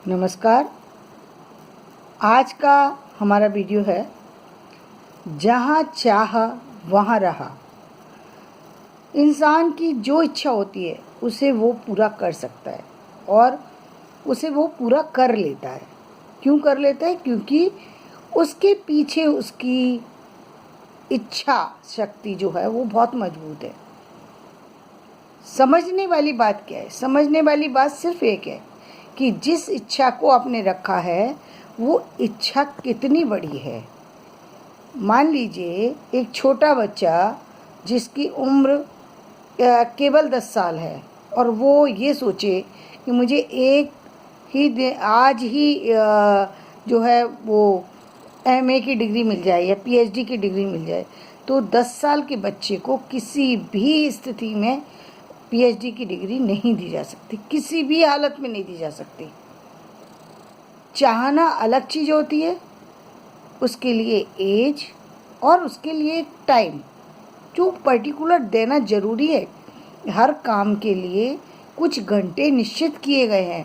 नमस्कार। आज का हमारा वीडियो है जहाँ चाह वहाँ रहा। इंसान की जो इच्छा होती है उसे वो पूरा कर सकता है और उसे वो पूरा कर लेता है। क्यों कर लेता है? क्योंकि उसके पीछे उसकी इच्छा शक्ति जो है वो बहुत मजबूत है। समझने वाली बात क्या है? समझने वाली बात सिर्फ एक है कि जिस इच्छा को आपने रखा है वो इच्छा कितनी बड़ी है। मान लीजिए एक छोटा बच्चा जिसकी उम्र केवल 10 साल है और वो ये सोचे कि मुझे एक ही दिन आज ही जो है वो एमए की डिग्री मिल जाए या पीएचडी की डिग्री मिल जाए, तो 10 साल के बच्चे को किसी भी स्थिति में पीएचडी की डिग्री नहीं दी जा सकती, किसी भी हालत में नहीं दी जा सकती। चाहना अलग चीज़ होती है, उसके लिए एज और उसके लिए टाइम जो पर्टिकुलर देना ज़रूरी है। हर काम के लिए कुछ घंटे निश्चित किए गए हैं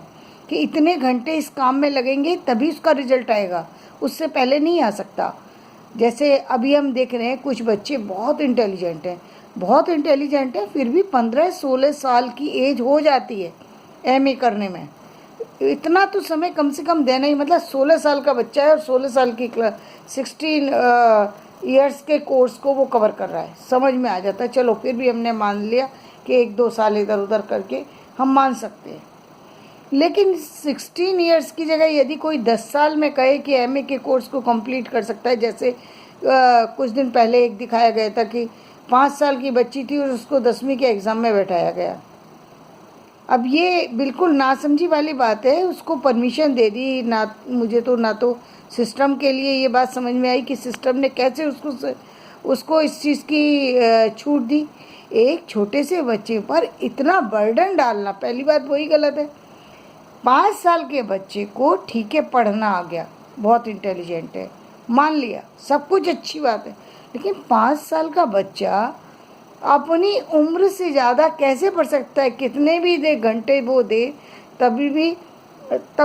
कि इतने घंटे इस काम में लगेंगे तभी उसका रिजल्ट आएगा, उससे पहले नहीं आ सकता। जैसे अभी हम देख रहे हैं कुछ बच्चे बहुत इंटेलिजेंट हैं, फिर भी 15-16 साल की एज हो जाती है एमए करने में। इतना तो समय कम से कम देना ही, मतलब 16 साल का बच्चा है और 16 साल की 16 ईयर्स के कोर्स को वो कवर कर रहा है, समझ में आ जाता है। चलो फिर भी हमने मान लिया कि 1-2 साल इधर उधर करके हम मान सकते हैं। लेकिन 16 ईयर्स की जगह यदि कोई 10 साल में कहे कि एमए के कोर्स को कंप्लीट कर सकता है, जैसे कुछ दिन पहले एक दिखाया गया था कि 5 साल की बच्ची थी और उसको 10वीं के एग्ज़ाम में बैठाया गया। अब ये बिल्कुल नासमझी वाली बात है, उसको परमिशन दे दी ना। मुझे तो ना तो सिस्टम के लिए ये बात समझ में आई कि सिस्टम ने कैसे उसको इस चीज़ की छूट दी। एक छोटे से बच्चे पर इतना बर्डन डालना, पहली बात वही गलत है। 5 साल के बच्चे को ठीक है पढ़ना आ गया, बहुत इंटेलिजेंट है, मान लिया, सब कुछ अच्छी बात है, लेकिन 5 साल का बच्चा अपनी उम्र से ज़्यादा कैसे पढ़ सकता है? कितने भी घंटे वो दे तब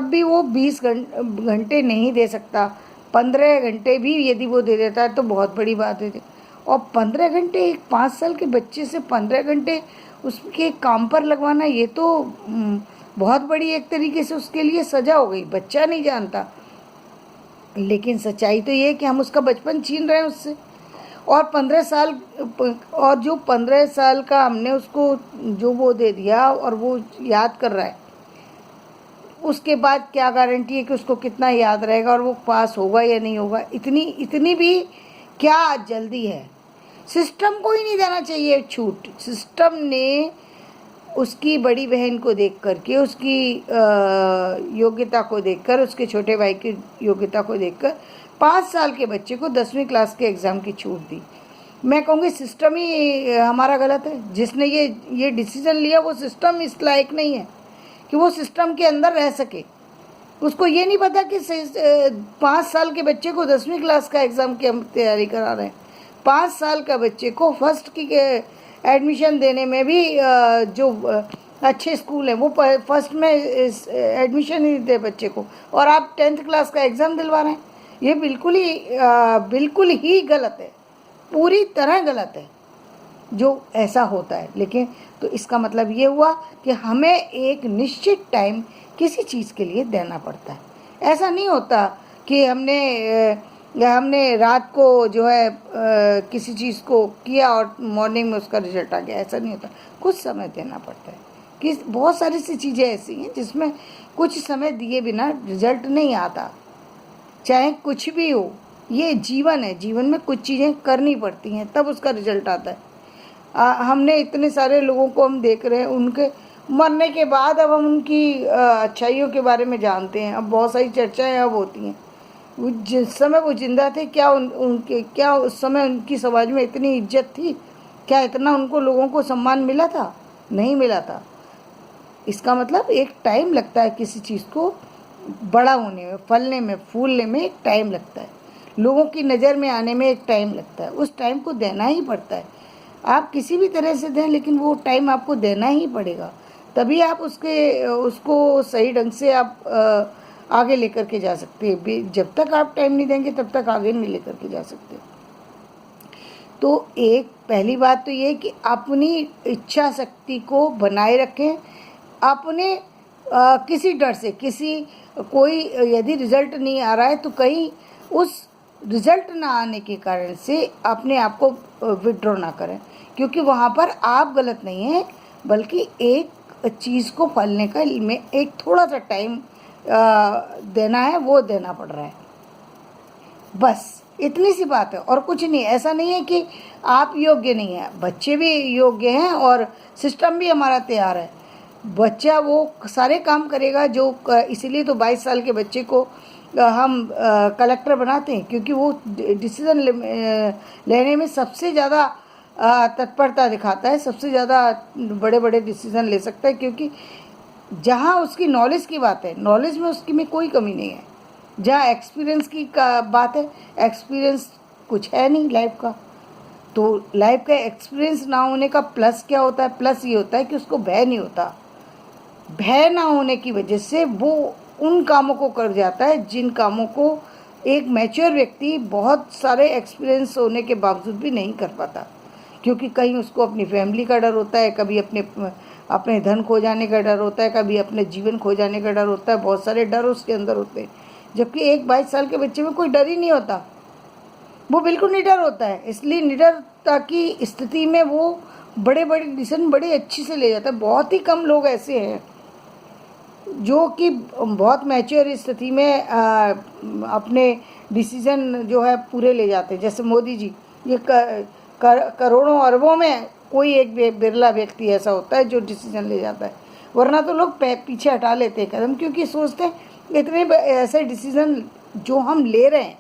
भी वो 20 घंटे नहीं दे सकता। 15 घंटे भी यदि वो दे देता है तो बहुत बड़ी बात है। और 15 घंटे एक 5 साल के बच्चे से 15 घंटे उसके काम पर लगवाना, ये तो बहुत बड़ी एक तरीके से उसके लिए सज़ा हो गई। बच्चा नहीं जानता, लेकिन सच्चाई तो ये है कि हम उसका बचपन छीन रहे हैं उससे। और 15 साल और जो 15 साल का हमने उसको जो वो दे दिया और वो याद कर रहा है, उसके बाद क्या गारंटी है कि उसको कितना याद रहेगा और वो पास होगा या नहीं होगा? इतनी भी क्या जल्दी है? सिस्टम को ही नहीं देना चाहिए छूट। सिस्टम ने उसकी बड़ी बहन को देख कर के, उसकी योग्यता को देखकर, उसके छोटे भाई की योग्यता को देखकर 5 साल के बच्चे को 10वीं क्लास के एग्ज़ाम की छूट दी। मैं कहूँगी सिस्टम ही हमारा गलत है। जिसने ये डिसीज़न लिया वो सिस्टम इस लायक नहीं है कि वो सिस्टम के अंदर रह सके। उसको ये नहीं पता कि 5 साल के बच्चे को 10वीं क्लास का एग्ज़ाम की हम तैयारी करा रहे हैं। 5 साल का बच्चे को फर्स्ट की एडमिशन देने में भी जो अच्छे स्कूल हैं वो फर्स्ट में एडमिशन नहीं देते बच्चे को, और आप 10th क्लास का एग्ज़ाम दिलवा रहे हैं। ये बिल्कुल ही गलत है, पूरी तरह गलत है जो ऐसा होता है। लेकिन तो इसका मतलब ये हुआ कि हमें एक निश्चित टाइम किसी चीज़ के लिए देना पड़ता है। ऐसा नहीं होता कि हमने रात को जो है किसी चीज़ को किया और मॉर्निंग में उसका रिजल्ट आ गया, ऐसा नहीं होता। कुछ समय देना पड़ता है। कि बहुत सारी सी चीज़ें ऐसी हैं जिसमें कुछ समय दिए बिना रिजल्ट नहीं आता, चाहे कुछ भी हो। ये जीवन है, जीवन में कुछ चीज़ें करनी पड़ती हैं तब उसका रिजल्ट आता है। हमने इतने सारे लोगों को हम देख रहे हैं, उनके मरने के बाद अब हम उनकी अच्छाइयों के बारे में जानते हैं। अब बहुत सारी चर्चाएं अब होती हैं। वो जिस समय वो जिंदा थे, क्या उस समय उनकी समाज में इतनी इज्जत थी? क्या इतना उनको लोगों को सम्मान मिला था? नहीं मिला था। इसका मतलब एक टाइम लगता है किसी चीज़ को बड़ा होने में, फलने में, फूलने में एक टाइम लगता है। लोगों की नज़र में आने में एक टाइम लगता है। उस टाइम को देना ही पड़ता है। आप किसी भी तरह से दें, लेकिन वो टाइम आपको देना ही पड़ेगा। तभी आप उसको सही ढंग से आप आगे लेकर के जा सकते हैं। जब तक आप टाइम नहीं देंगे तब तक आगे नहीं लेकर के जा सकते। तो एक पहली बात तो ये कि अपनी इच्छा शक्ति को बनाए रखें। अपने किसी डर से कोई यदि रिजल्ट नहीं आ रहा है तो कहीं उस रिजल्ट ना आने के कारण से अपने आप को विड्रॉ ना करें, क्योंकि वहाँ पर आप गलत नहीं हैं, बल्कि एक चीज़ को फलने का में एक थोड़ा सा टाइम देना है, वो देना पड़ रहा है। बस इतनी सी बात है और कुछ नहीं। ऐसा नहीं है कि आप योग्य नहीं हैं, बच्चे भी योग्य हैं और सिस्टम भी हमारा तैयार है। बच्चा वो सारे काम करेगा जो इसीलिए तो 22 साल के बच्चे को हम कलेक्टर बनाते हैं, क्योंकि वो डिसीज़न लेने में सबसे ज़्यादा तत्परता दिखाता है, सबसे ज़्यादा बड़े बड़े डिसीज़न ले सकता है, क्योंकि जहाँ उसकी नॉलेज की बात है, नॉलेज में उसकी में कोई कमी नहीं है। जहाँ एक्सपीरियंस की बात है, एक्सपीरियंस कुछ है नहीं लाइफ का। तो लाइफ का एक्सपीरियंस ना होने का प्लस क्या होता है? प्लस ये होता है कि उसको भय नहीं होता। भय ना होने की वजह से वो उन कामों को कर जाता है जिन कामों को एक मैच्योर व्यक्ति बहुत सारे एक्सपीरियंस होने के बावजूद भी नहीं कर पाता, क्योंकि कहीं उसको अपनी फैमिली का डर होता है, कभी अपने धन खो जाने का डर होता है, कभी अपने जीवन खो जाने का डर होता है। बहुत सारे डर उसके अंदर होते हैं, जबकि एक 22 साल के बच्चे में कोई डर ही नहीं होता, वो बिल्कुल निडर होता है। इसलिए निडरता की स्थिति में वो बड़े बड़े डिसीजन बड़े अच्छी से ले जाता है। बहुत ही कम लोग ऐसे हैं जो कि बहुत मैच्योर स्थिति में अपने डिसीजन जो है पूरे ले जाते हैं। जैसे मोदी जी, ये करोड़ों अरबों में कोई एक बिरला व्यक्ति ऐसा होता है जो डिसीजन ले जाता है, वरना तो लोग पीछे हटा लेते हैं कदम, क्योंकि सोचते हैं इतने ऐसे डिसीजन जो हम ले रहे हैं,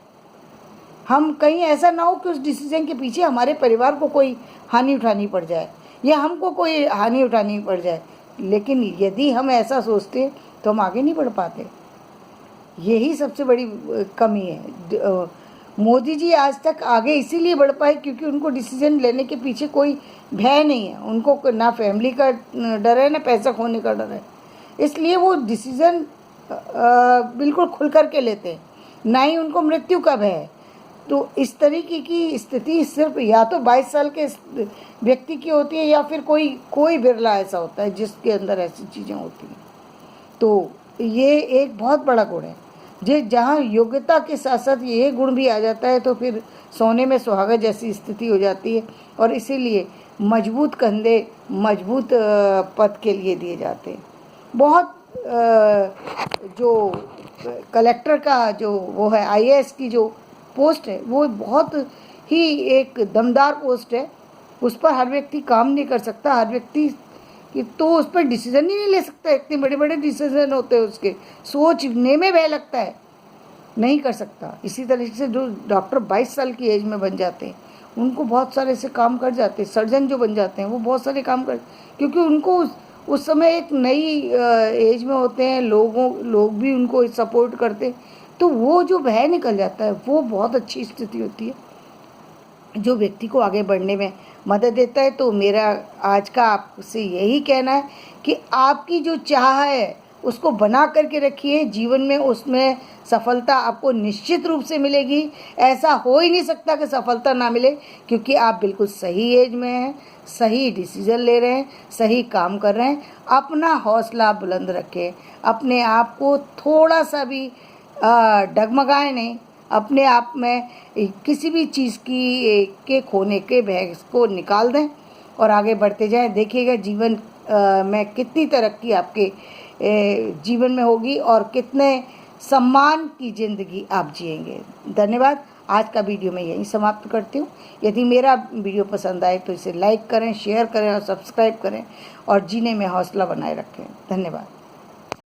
हम कहीं ऐसा ना हो कि उस डिसीजन के पीछे हमारे परिवार को कोई हानि उठानी पड़ जाए या हमको कोई हानि उठानी पड़ जाए। लेकिन यदि हम ऐसा सोचते तो हम आगे नहीं बढ़ पाते। यही सबसे बड़ी कमी है। मोदी जी आज तक आगे इसीलिए बढ़ पाए क्योंकि उनको डिसीजन लेने के पीछे कोई भय नहीं है। उनको ना फैमिली का डर है, ना पैसा खोने का डर है, इसलिए वो डिसीजन बिल्कुल खुल कर के लेते हैं, ना ही उनको मृत्यु का भय है। तो इस तरीके की स्थिति सिर्फ या तो 22 साल के व्यक्ति की होती है या फिर कोई बिरला ऐसा होता है जिसके अंदर ऐसी चीज़ें होती हैं। तो ये एक बहुत बड़ा गुण है। जहाँ योग्यता के साथ साथ ये गुण भी आ जाता है तो फिर सोने में सुहागा जैसी स्थिति हो जाती है। और इसीलिए मजबूत कंधे मजबूत पद के लिए दिए जाते हैं। बहुत जो कलेक्टर का जो वो है IAS की जो पोस्ट है वो बहुत ही एक दमदार पोस्ट है। उस पर हर व्यक्ति काम नहीं कर सकता, हर व्यक्ति तो उस पर डिसीजन ही नहीं ले सकता। इतने बड़े बड़े डिसीजन होते हैं, उसके सोचने में भय लगता है, नहीं कर सकता। इसी तरीके से जो डॉक्टर 22 साल की एज में बन जाते हैं उनको बहुत सारे ऐसे काम कर जाते हैं। सर्जन जो बन जाते हैं वो बहुत सारे काम कर, क्योंकि उनको उस समय एक नई एज में होते हैं, लोग भी उनको सपोर्ट करते हैं, तो वो जो भय निकल जाता है वो बहुत अच्छी स्थिति होती है जो व्यक्ति को आगे बढ़ने में मदद देता है। तो मेरा आज का आपसे यही कहना है कि आपकी जो चाह है उसको बना करके रखिए जीवन में, उसमें सफलता आपको निश्चित रूप से मिलेगी। ऐसा हो ही नहीं सकता कि सफलता ना मिले, क्योंकि आप बिल्कुल सही एज में हैं, सही डिसीजन ले रहे हैं, सही काम कर रहे हैं। अपना हौसला बुलंद रखें, अपने आप को थोड़ा सा भी डगमगाए नहीं, अपने आप में किसी भी चीज़ के खोने के भय को निकाल दें और आगे बढ़ते जाएं। देखिएगा जीवन में कितनी तरक्की आपके जीवन में होगी और कितने सम्मान की ज़िंदगी आप जिएंगे। धन्यवाद। आज का वीडियो मैं यहीं समाप्त करती हूँ। यदि मेरा वीडियो पसंद आए तो इसे लाइक करें, शेयर करें और सब्सक्राइब करें और जीने में हौसला बनाए रखें। धन्यवाद।